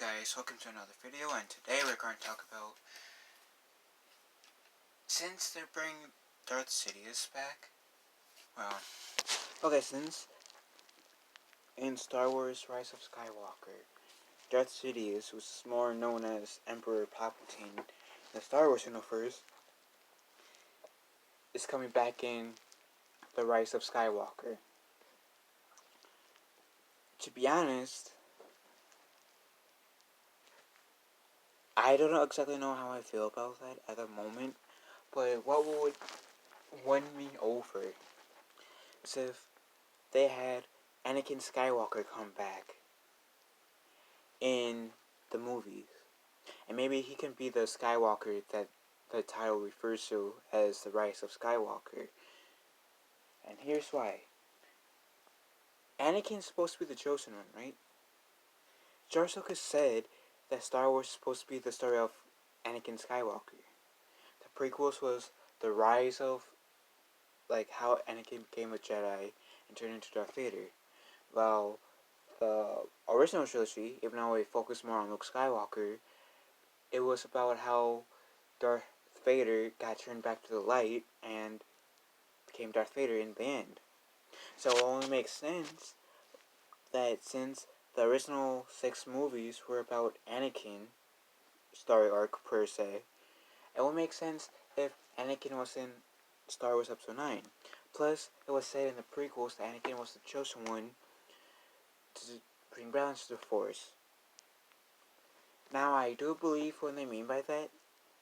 guys, welcome to another video, and today we're going to talk about, since they're bringing Darth Sidious back, since in Star Wars Rise of Skywalker, Darth Sidious, who's more known as Emperor Palpatine in the Star Wars universe, is coming back in the Rise of Skywalker. To be honest, I don't exactly know how I feel about that at the moment, but what would win me over is if they had Anakin Skywalker come back in the movies. And maybe he can be the Skywalker that the title refers to as the Rise of Skywalker. And here's why. Anakin's supposed to be the chosen one, right? George Lucas said that Star Wars is supposed to be the story of Anakin Skywalker. The prequels was the rise of, how Anakin became a Jedi and turned into Darth Vader. Well, the original trilogy, even though it focused more on Luke Skywalker, it was about how Darth Vader got turned back to the light and became Darth Vader in the end. So it only makes sense that since the original 6 movies were about Anakin, story arc per se, it would make sense if Anakin was in Star Wars Episode 9. Plus, it was said in the prequels that Anakin was the chosen one to bring balance to the Force. Now, I do believe what they mean by that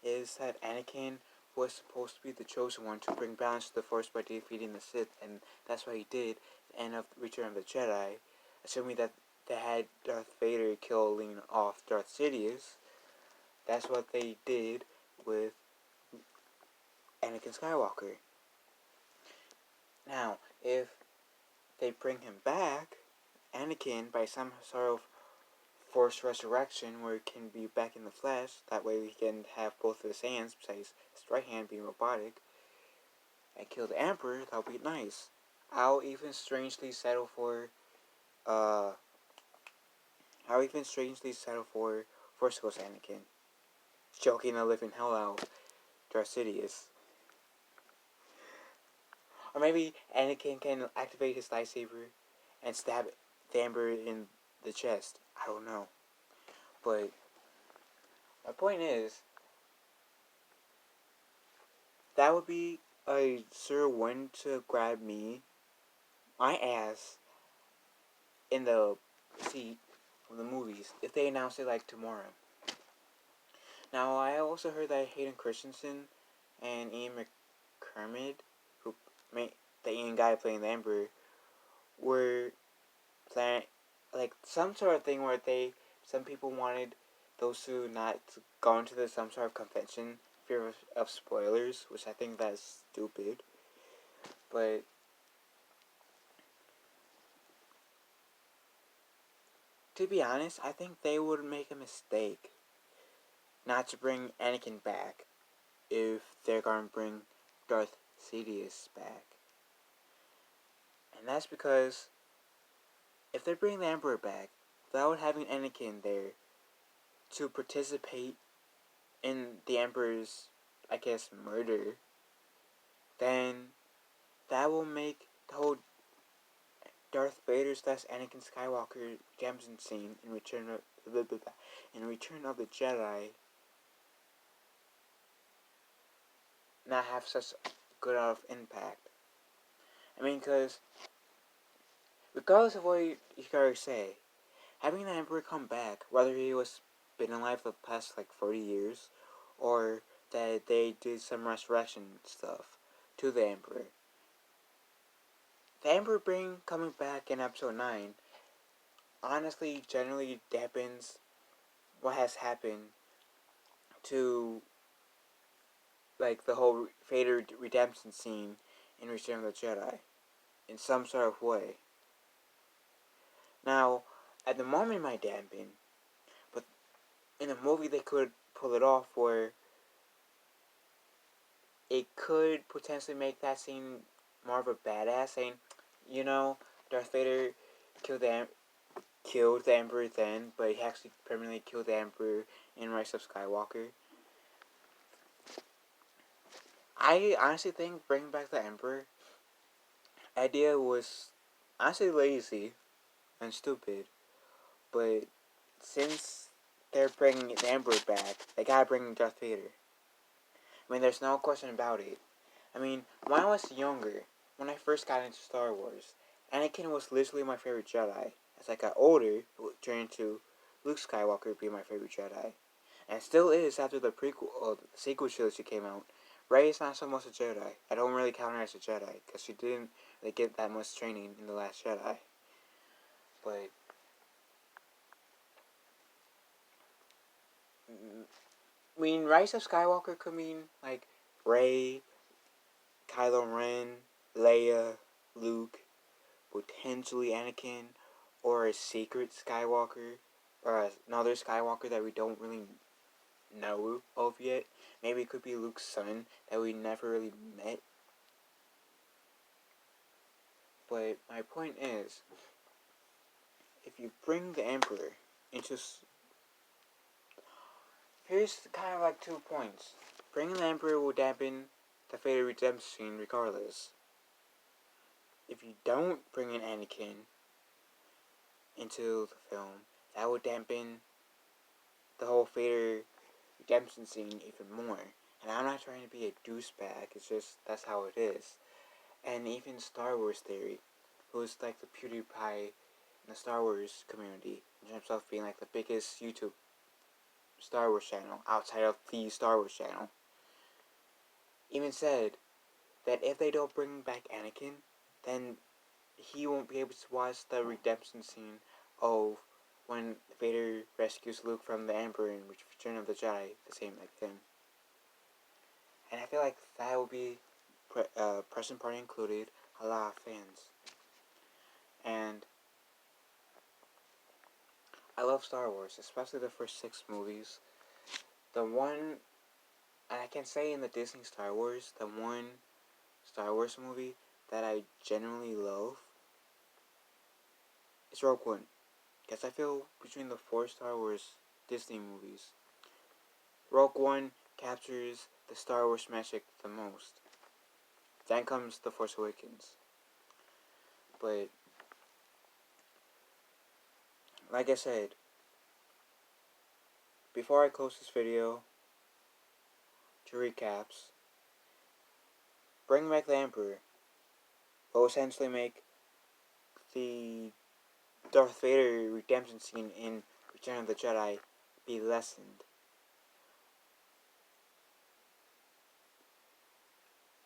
is that Anakin was supposed to be the chosen one to bring balance to the Force by defeating the Sith, and that's what he did at the end of Return of the Jedi, assuming that they had Darth Vader killing off Darth Sidious. That's what they did with Anakin Skywalker. Now, if they bring him back, Anakin, by some sort of Force resurrection where he can be back in the flesh, that way he can have both of his hands, besides his right hand being robotic, and kill the Emperor, that would be nice. I'll even strangely settle for Force Ghost Anakin, choking the living hell out of Darth Sidious. Or maybe Anakin can activate his lightsaber and stab the Emperor in the chest. I don't know. But my point is, that would be a sure win to grab my ass, in the seat from the movies if they announce it tomorrow. Now, I also heard that Hayden Christensen and Ian McDiarmid, who made the Ian guy playing the Emperor, were planning some sort of thing where some people wanted those two not to go into some sort of convention, fear of spoilers, which I think that's stupid. But to be honest, I think they would make a mistake not to bring Anakin back if they're going to bring Darth Sidious back. And that's because if they're bringing the Emperor back without having Anakin there to participate in the Emperor's, murder, then that will make the whole Darth Vader / Anakin Skywalker redemption scene in Return of the Jedi not have such good of impact. I mean, because regardless of what you guys say, having the Emperor come back, whether he was been alive for the past 40 years, or that they did some resurrection stuff to the Emperor, the Emperor coming back in Episode 9 honestly generally dampens what has happened to the whole Vader redemption scene in Return of the Jedi in some sort of way. Now, at the moment it might dampen, but in a movie they could pull it off where it could potentially make that scene more of a badass, saying, Darth Vader killed killed the Emperor then, but he actually permanently killed the Emperor in Rise of Skywalker. I honestly think bringing back the Emperor idea was honestly lazy and stupid, but since they're bringing the Emperor back, they gotta bring Darth Vader. I mean, there's no question about it. I mean, when I was younger, when I first got into Star Wars, Anakin was literally my favorite Jedi. As I got older, it turned into Luke Skywalker being my favorite Jedi. And it still is after the the sequel trilogy came out. Rey is not so much a Jedi. I don't really count her as a Jedi, because she didn't really get that much training in The Last Jedi. But I mean, Rise of Skywalker could mean like Rey, Kylo Ren, Leia, Luke, potentially Anakin, or a secret Skywalker, or another Skywalker that we don't really know of yet. Maybe it could be Luke's son that we never really met. But my point is, if you bring the Emperor into... Here's kind of like 2 points. Bringing the Emperor will dampen the Vader redemption scene regardless. If you don't bring in Anakin into the film, that would dampen the whole Vader redemption scene even more. And I'm not trying to be a douchebag, it's just that's how it is. And even Star Wars Theory, who's like the PewDiePie in the Star Wars community, in terms of being like the biggest YouTube Star Wars channel outside of the Star Wars channel, even said that if they don't bring back Anakin, then he won't be able to watch the redemption scene of when Vader rescues Luke from the Emperor in Return of the Jedi, the same like him. And I feel like that will be, present party included, a lot of fans. And I love Star Wars, especially the first 6 movies. The one, and I can say in the Disney Star Wars, the one Star Wars movie that I genuinely love is Rogue One. Because I feel between the 4 Star Wars Disney movies, Rogue One captures the Star Wars magic the most. Then comes The Force Awakens. But, like I said, before I close this video, to recaps, bring back the Emperor will essentially make the Darth Vader redemption scene in Return of the Jedi be lessened.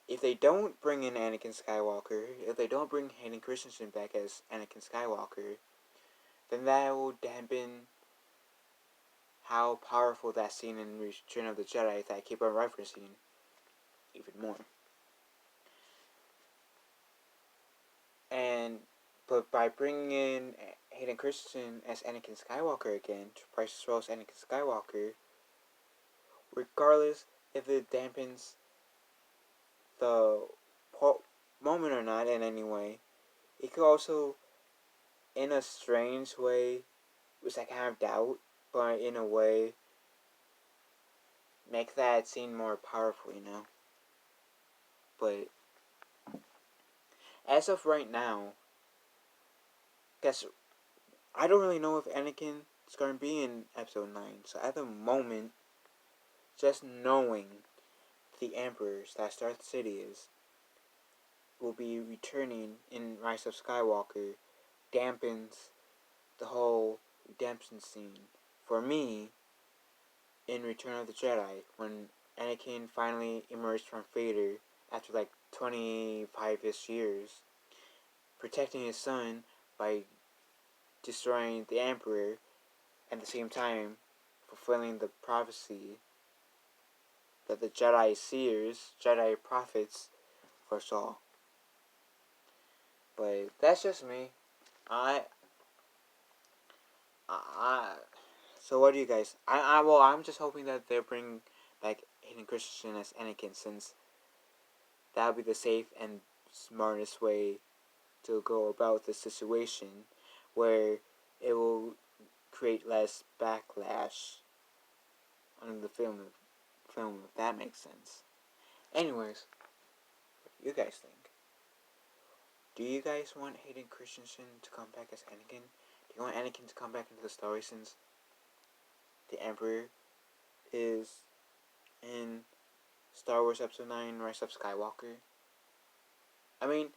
If they don't bring in Anakin Skywalker, if they don't bring Hayden Christensen back as Anakin Skywalker, then that will dampen how powerful that scene in Return of the Jedi that I keep on referencing even more. But by bringing in Hayden Christensen as Anakin Skywalker again, twice as well as Anakin Skywalker, regardless if it dampens the moment or not in any way, it could also, in a strange way, which I kind of doubt, but in a way, make that scene more powerful, you know? But as of right now, guess I don't really know if Anakin is going to be in Episode 9. So at the moment, just knowing the Emperors that Star City is will be returning in Rise of Skywalker dampens the whole redemption scene for me in Return of the Jedi, when Anakin finally emerged from Vader after like 25-ish years, protecting his son by destroying the Emperor, at the same time fulfilling the prophecy that the Jedi seers, Jedi prophets, foresaw. But that's just me. So what do you guys? I'm just hoping that they bring back Hayden Christensen as Anakin, since that would be the safe and smartest way to go about the situation, where it will create less backlash on the film, if that makes sense. Anyways, what do you guys think? Do you guys want Hayden Christensen to come back as Anakin? Do you want Anakin to come back into the story since the Emperor is in Star Wars Episode 9, Rise of Skywalker? I mean,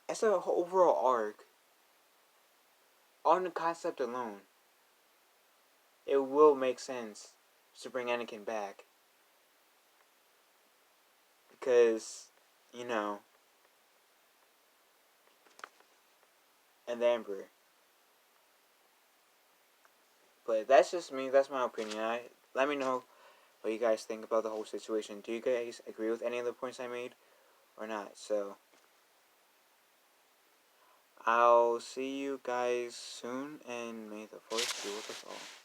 as a whole overall arc, on the concept alone, it will make sense to bring Anakin back. Because, you know, and the Emperor. But that's just me, that's my opinion. Let me know what you guys think about the whole situation. Do you guys agree with any of the points I made or not? So, I'll see you guys soon, and may the Force be with us all.